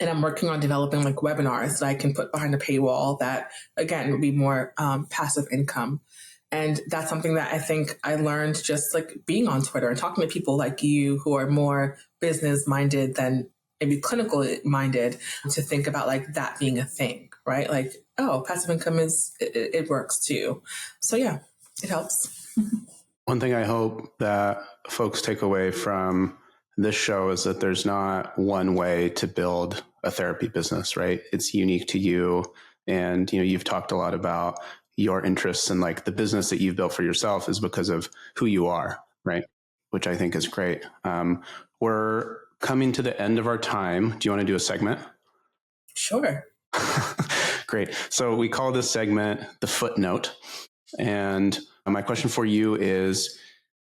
And I'm working on developing like webinars that I can put behind a paywall that, again, would be more passive income. And that's something that I think I learned just like being on Twitter and talking to people like you who are more business minded than maybe clinical minded, to think about like that being a thing, right? Like, oh, passive income it works too. So yeah, it helps. One thing I hope that folks take away from this show is that there's not one way to build a therapy business, right? It's unique to you. And, you've talked a lot about your interests, and like the business that you've built for yourself is because of who you are, right? Which I think is great. We're coming to the end of our time. Do you want to do a segment? Sure. Great. So we call this segment the footnote. And my question for you is,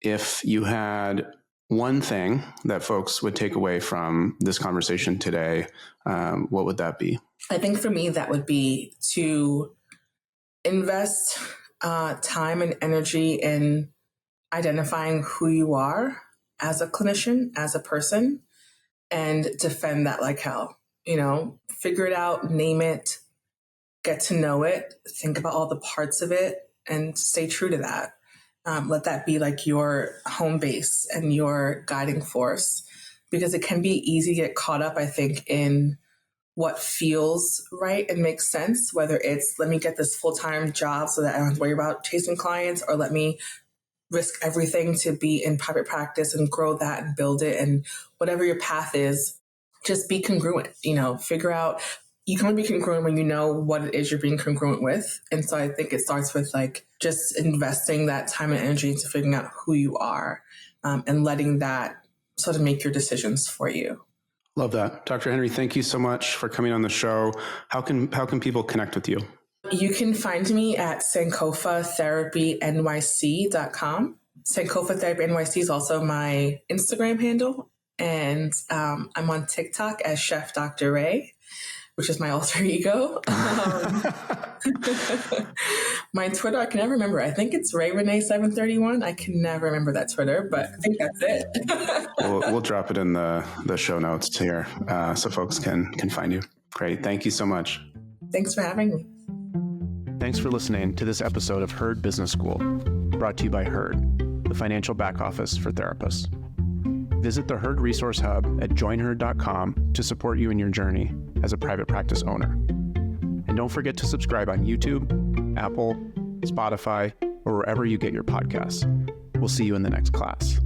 if you had one thing that folks would take away from this conversation today, what would that be? I think for me, that would be to invest time and energy in identifying who you are as a clinician, as a person, and defend that like hell. Figure it out, name it, get to know it, think about all the parts of it, and stay true to that. Let that be like your home base and your guiding force, because it can be easy to get caught up, I think, in what feels right and makes sense, whether it's let me get this full-time job so that I don't have to worry about chasing clients, or let me risk everything to be in private practice and grow that and build it. And whatever your path is, just be congruent, figure out. You can only be congruent when you know what it is you're being congruent with. And so I think it starts with like just investing that time and energy into figuring out who you are, and letting that sort of make your decisions for you. Love that. Dr. Henry, thank you so much for coming on the show. How can people connect with you? You can find me at SankofaTherapyNYC.com. Sankofa Therapy NYC is also my Instagram handle. And I'm on TikTok as Chef Dr. Ray, which is my alter ego. My Twitter, I can never remember. I think it's Ray Renee 731. I can never remember that Twitter, but I think that's it. We'll drop it in the show notes here, so folks can find you. Great. Thank you so much. Thanks for having me. Thanks for listening to this episode of Herd Business School, brought to you by Herd, the financial back office for therapists. Visit the Herd Resource Hub at joinherd.com to support you in your journey as a private practice owner. And don't forget to subscribe on YouTube, Apple, Spotify, or wherever you get your podcasts. We'll see you in the next class.